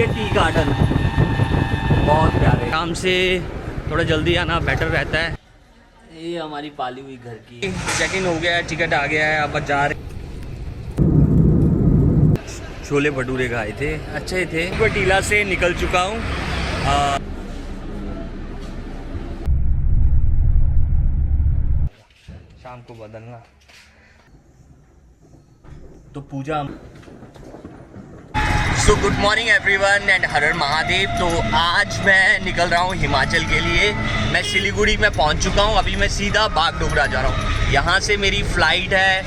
T garden बहुत प्यारे, आराम से थोड़ा जल्दी आना बेटर रहता है। ये हमारी पाली हुई घर की चेक इन हो गया है, टिकट आ गया है, अब जा रहे। छोले भटूरे खाए थे, अच्छे थे। टीला से निकल चुका हूँ। शाम को बदलना तो पूजा। So good morning everyone and Har Har Mahadev. तो आज मैं निकल रहा हूँ हिमाचल के लिए। मैं सिलीगुड़ी में पहुँच चुका हूँ। अभी मैं सीधा बागडोगरा जा रहा हूँ। यहाँ से मेरी फ़्लाइट है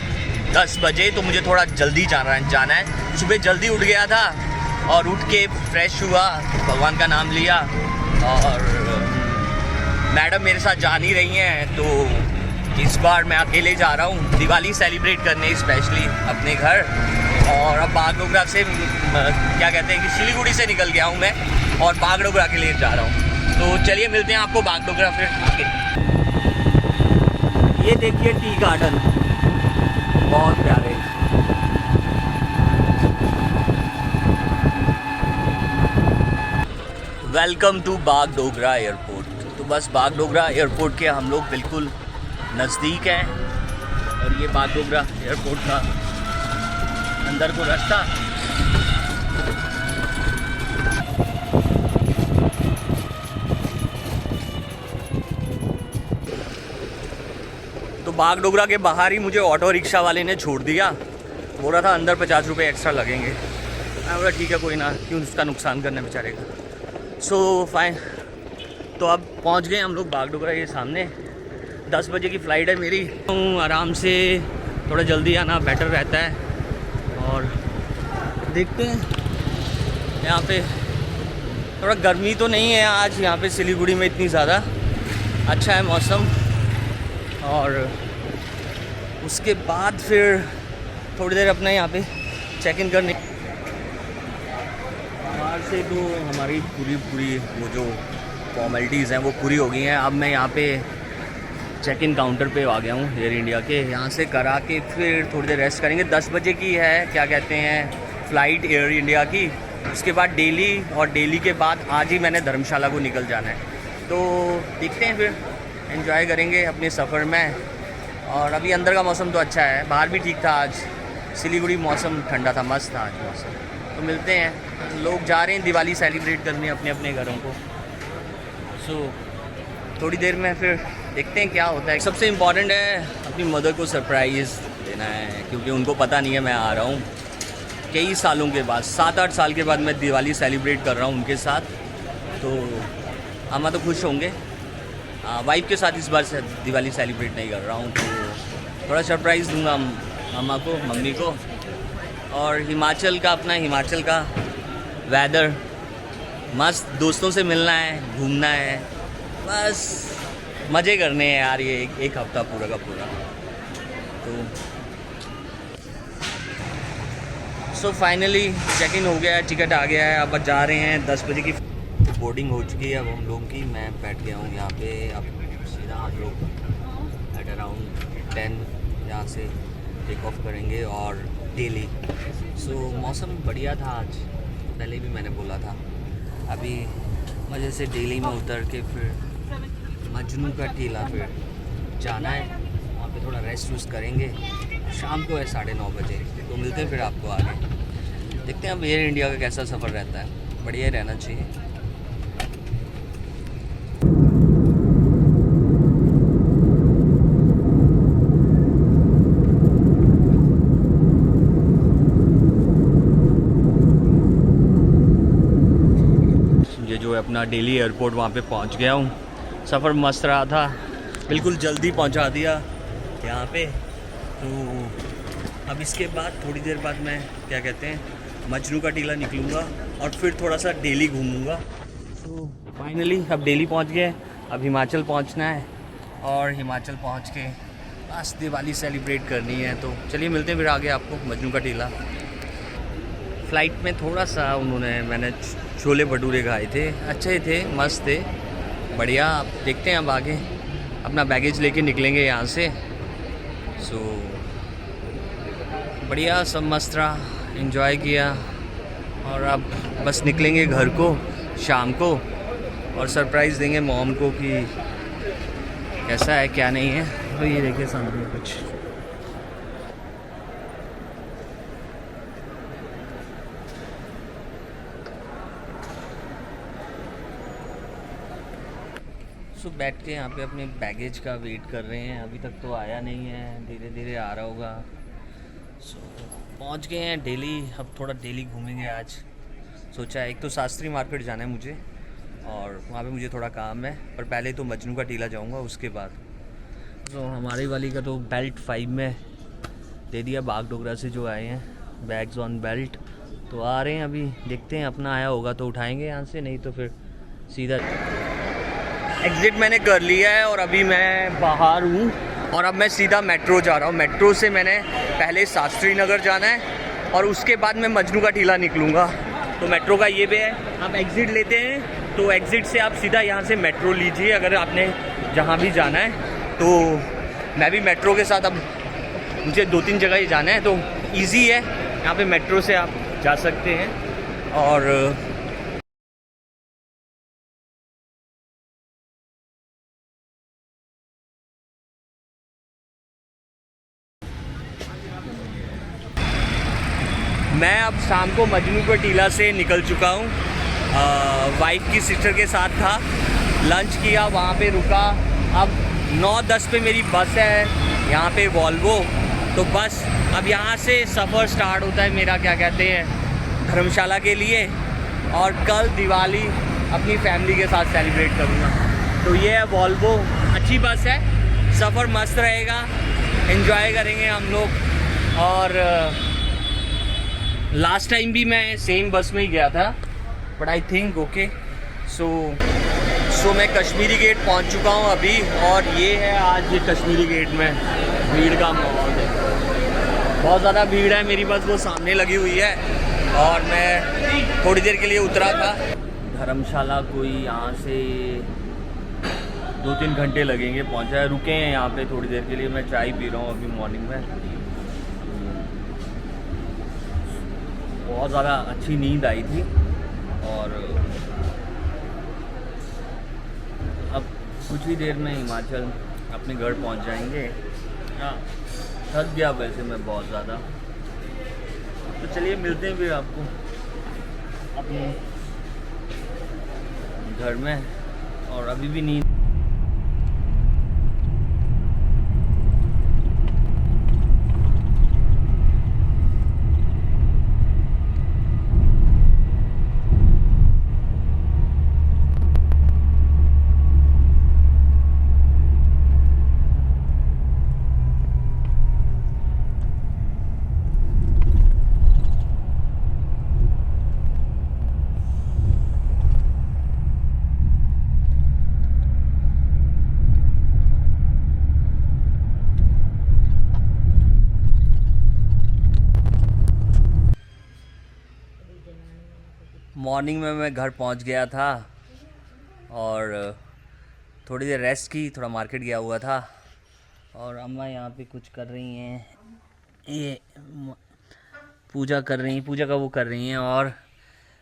10 बजे, तो मुझे थोड़ा जल्दी जाना है। सुबह जल्दी उठ गया था और उठ के फ्रेश हुआ, भगवान का नाम लिया, और मैडम मेरे साथ जा नहीं रही हैं, तो इस बार मैं अकेले जा रहा हूँ दिवाली सेलिब्रेट करने, स्पेशली अपने घर। और अब बागडोगरा से क्या कहते हैं कि सिलीगुड़ी से निकल गया हूँ मैं और बागडोगरा के लिए जा रहा हूँ। तो चलिए मिलते हैं आपको बागडोगरा फिर आगे। ये देखिए टी गार्डन बहुत प्यारे। Welcome to Bagdogra airport. तो बस बागडोगरा एयरपोर्ट के हम लोग बिल्कुल नज़दीक हैं, और ये बागडोगरा एयरपोर्ट का अंदर को रास्ता। तो बागडोगरा के बाहर ही मुझे ऑटो रिक्शा वाले ने छोड़ दिया। बोल रहा था अंदर 50 रुपये एक्स्ट्रा लगेंगे। मैं बोला ठीक है कोई ना, क्यों उसका नुकसान करना बेचारे का। So fine. तो अब पहुंच गए हम लोग बागडोगरा। ये सामने 10 बजे की फ़्लाइट है मेरी। आराम से थोड़ा जल्दी आना बेटर रहता है। और देखते हैं यहाँ पे थोड़ा गर्मी तो नहीं है आज यहाँ पे सिलीगुड़ी में इतनी ज़्यादा। अच्छा है मौसम। और उसके बाद फिर थोड़ी देर अपना यहाँ पे चेक इन करने। बाहर से तो हमारी पूरी वो जो फॉर्मेलिटीज़ हैं वो पूरी हो गई हैं। अब मैं यहाँ पे चेक इन काउंटर पे आ गया हूँ एयर इंडिया के। यहाँ से करा के फिर थोड़ी देर रेस्ट करेंगे। 10 बजे की है क्या कहते हैं फ़्लाइट एयर इंडिया की। उसके बाद दिल्ली, और दिल्ली के बाद आज ही मैंने धर्मशाला को निकल जाना है। तो देखते हैं फिर, एंजॉय करेंगे अपने सफ़र में। और अभी अंदर का मौसम तो अच्छा है, बाहर भी ठीक था आज। सिलीगुड़ी मौसम ठंडा था, मस्त था आज मौसम। तो मिलते हैं। लोग जा रहे हैं दिवाली सेलिब्रेट करने अपने अपने घरों को। सो थोड़ी देर में फिर देखते हैं क्या होता है। सबसे इम्पॉर्टेंट है अपनी मदर को सरप्राइज़ देना है, क्योंकि उनको पता नहीं है मैं आ रहा हूँ। कई सालों के बाद, 7-8 साल के बाद मैं दिवाली सेलिब्रेट कर रहा हूँ उनके साथ। तो अम्मा तो खुश होंगे। वाइफ के साथ इस बार से दिवाली सेलिब्रेट नहीं कर रहा हूँ, तो थोड़ा सरप्राइज़ दूँगा अम्मा को, मम्मी को। और हिमाचल का, अपना हिमाचल का वेदर मस्त, दोस्तों से मिलना है, घूमना है, बस मज़े करने हैं यार। ये एक हफ़्ता पूरा का पूरा। तो सो फाइनली चेक इन हो गया है, टिकट आ गया है। अब जा रहे हैं 10 बजे की बोर्डिंग हो चुकी है अब हम लोगों की। मैं बैठ गया हूँ यहाँ पे। अब सीधा हम लोग एट अराउंड 10 यहाँ से टेक ऑफ करेंगे और दिल्ली। सो मौसम बढ़िया था आज, पहले भी मैंने बोला था। अभी मज़े से दिल्ली में उतर के फिर मजनू का टीला फिर जाना है। वहाँ पे थोड़ा रेस्ट वेस्ट करेंगे। शाम को है 9:30 बजे। तो मिलते हैं फिर आपको आगे। देखते हैं अब एयर इंडिया का कैसा सफ़र रहता है। बढ़िया रहना चाहिए। ये जो है अपना दिल्ली एयरपोर्ट, वहाँ पे पहुँच गया हूँ। सफ़र मस्त रहा था, बिल्कुल जल्दी पहुँचा दिया यहाँ पे। तो अब इसके बाद थोड़ी देर बाद मैं क्या कहते हैं मजनू का टीला निकलूँगा और फिर थोड़ा सा दिल्ली घूमूँगा। तो फाइनली अब दिल्ली पहुँच गए। अब हिमाचल पहुँचना है, और हिमाचल पहुँच के बस दिवाली सेलिब्रेट करनी है। तो चलिए मिलते हैं फिर आगे आपको मजनू का टीला। फ़्लाइट में थोड़ा सा मैंने छोले भटूरे खाए थे, अच्छे थे, मस्त थे, बढ़िया। आप देखते हैं अब आगे अपना बैगेज लेके निकलेंगे यहाँ से। सो बढ़िया, सब मस्त रहा, एंजॉय किया। और अब बस निकलेंगे घर को शाम को और सरप्राइज़ देंगे मॉम को कि कैसा है क्या नहीं है। तो ये देखिए सामने कुछ बैठ के यहाँ पे अपने बैगेज का वेट कर रहे हैं। अभी तक तो आया नहीं है, धीरे धीरे आ रहा होगा। पहुँच गए हैं दिल्ली। अब थोड़ा दिल्ली घूमेंगे आज। सोचा है एक तो शास्त्री मार्केट जाना है मुझे और वहाँ पे मुझे थोड़ा काम है, पर पहले तो मजनू का टीला जाऊँगा उसके बाद। तो हमारी वाली का तो बेल्ट 5 में दे दिया बागडोगरा से जो आए हैं, बैग्स ऑन बेल्ट। तो आ रहे हैं अभी, देखते हैं अपना आया होगा तो उठाएंगे यहाँ से, नहीं तो फिर सीधा एग्ज़िट मैंने कर लिया है और अभी मैं बाहर हूँ और अब मैं सीधा मेट्रो जा रहा हूँ। मेट्रो से मैंने पहले शास्त्री नगर जाना है और उसके बाद मैं मजनू का टीला निकलूँगा। तो मेट्रो का ये भी है, आप एग्ज़िट लेते हैं तो एग्ज़िट से आप सीधा यहाँ से मेट्रो लीजिए अगर आपने जहाँ भी जाना है। तो मैं भी मेट्रो के साथ, अब मुझे 2-3 जगह ही जाना है तो ईज़ी है, यहाँ पे मेट्रो से आप जा सकते हैं। और मैं अब शाम को मजनू का टीला से निकल चुका हूँ। वाइफ की सिस्टर के साथ था, लंच किया, वहाँ पे रुका। अब 9:10 पे मेरी बस है यहाँ पे वॉल्वो। तो बस अब यहाँ से सफ़र स्टार्ट होता है मेरा, क्या कहते हैं, धर्मशाला के लिए। और कल दिवाली अपनी फैमिली के साथ सेलिब्रेट करूँगा। तो ये है वॉल्वो, अच्छी बस है, सफ़र मस्त रहेगा, एंजॉय करेंगे हम लोग। और लास्ट टाइम भी मैं सेम बस में ही गया था, बट आई थिंक ओके। सो मैं कश्मीरी गेट पहुंच चुका हूं अभी और ये है आज ये कश्मीरी गेट में भीड़ का माहौल है। बहुत ज़्यादा भीड़ है, मेरी बस वो सामने लगी हुई है और मैं थोड़ी देर के लिए उतरा था। धर्मशाला कोई यहाँ से 2-3 घंटे लगेंगे पहुँचा है। रुके हैं यहाँ पे थोड़ी देर के लिए, मैं चाय पी रहा हूँ अभी मॉर्निंग में। बहुत ज़्यादा अच्छी नींद आई थी और अब कुछ ही देर में हिमाचल अपने घर पहुंच जाएंगे। हाँ, थक गया वैसे मैं बहुत ज़्यादा। तो चलिए मिलते हैं फिर आपको अपने घर में। और अभी भी नींद मॉर्निंग में मैं घर पहुंच गया था और थोड़ी देर रेस्ट की, थोड़ा मार्केट गया हुआ था। और अम्मा यहाँ पे कुछ कर रही हैं, ये पूजा कर रही हैं, पूजा का वो कर रही हैं। और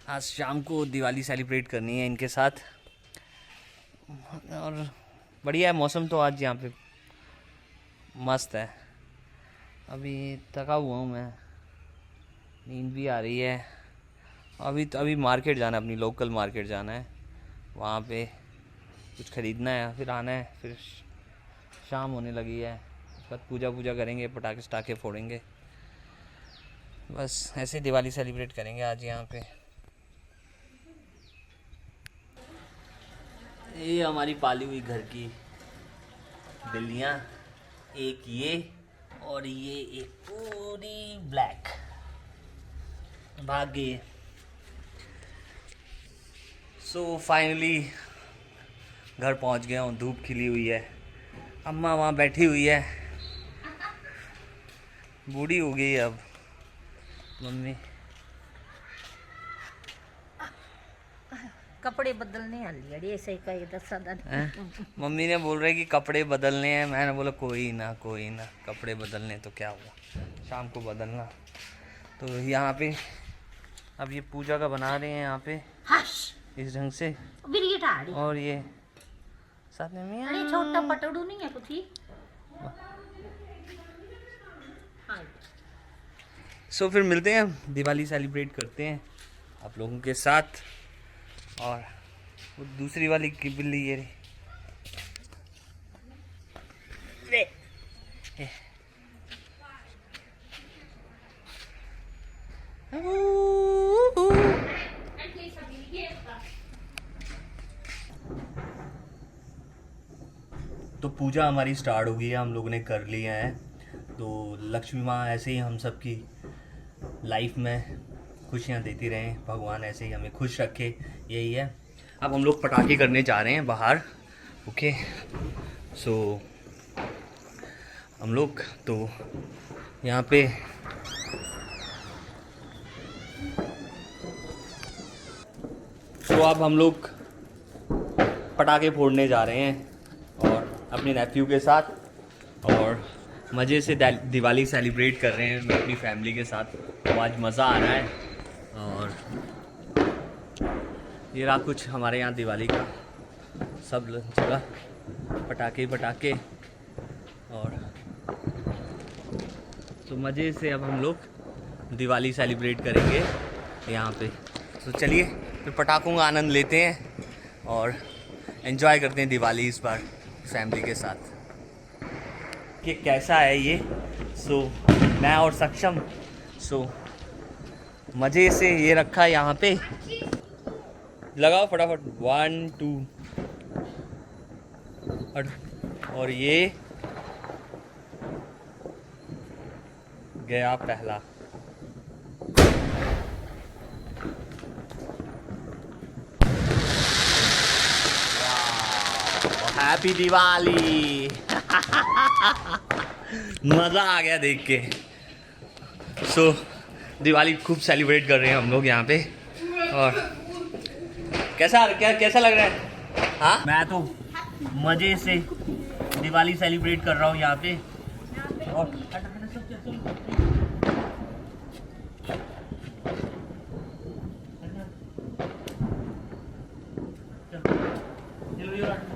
आज शाम को दिवाली सेलिब्रेट करनी है इनके साथ। और बढ़िया है मौसम तो आज यहाँ पे मस्त है। अभी थका हुआ हूँ मैं, नींद भी आ रही है। अभी मार्केट जाना है, अपनी लोकल मार्केट जाना है, वहाँ पे कुछ ख़रीदना है, फिर आना है। फिर शाम होने लगी है, उसके बाद पूजा करेंगे, पटाखे स्टाखे फोड़ेंगे। बस ऐसे दिवाली सेलिब्रेट करेंगे आज यहाँ पे। ये हमारी पाली हुई घर की बिल्लियाँ, एक ये और ये एक पूरी ब्लैक, भाग गई। सो फाइनली घर पहुंच गया हूँ, धूप खिली हुई है। अम्मा वहाँ बैठी हुई है, बूढ़ी हो गई अब मम्मी। कपड़े बदलने वाली ऐसे कही दसा मम्मी ने बोल रहे कि कपड़े बदलने हैं। मैंने बोला कोई ना कपड़े बदलने तो क्या हुआ, शाम को बदलना। तो यहाँ पे अब ये पूजा का बना रहे हैं यहाँ पे हश इस ढंग से। बिरिया ठाड़ी और ये साथ में मियाँ। अरे छोटा पटड़ू नहीं है कुछ ही। हाँ सो फिर मिलते हैं, दिवाली सेलिब्रेट करते हैं आप लोगों के साथ। और वो दूसरी वाली की बिल्ली ये रही। तो पूजा हमारी स्टार्ट हो गई है, हम लोगों ने कर लिया है। तो लक्ष्मी माँ ऐसे ही हम सब की लाइफ में खुशियाँ देती रहें, भगवान ऐसे ही हमें खुश रखे, यही है। अब हम लोग पटाखे करने जा रहे हैं बाहर। ओके सो हम लोग तो यहाँ पे तो अब हम लोग पटाखे फोड़ने जा रहे हैं और अपने नेफ्यू के साथ, और मज़े से दिवाली सेलिब्रेट कर रहे हैं मैं अपनी फैमिली के साथ। तो आज मज़ा आ रहा है। और ये रहा कुछ हमारे यहाँ दिवाली का सब जगह पटाखे और तो मज़े से अब हम लोग दिवाली सेलिब्रेट करेंगे यहाँ पे। तो चलिए फिर पटाखों का आनंद लेते हैं और एंजॉय करते हैं दिवाली इस बार फैमिली के साथ। कि कैसा है ये। सो मैं और सक्षम मज़े से ये रखा है यहाँ पे। लगाओ फटाफट 1 2 और ये गया पहला। हैप्पी दिवाली। मज़ा आ गया देख के। सो दिवाली खूब सेलिब्रेट कर रहे हैं हम लोग यहाँ पे। और कैसा लग रहा है? हाँ मैं तो मज़े से दिवाली सेलिब्रेट कर रहा हूँ यहाँ पे। और चलो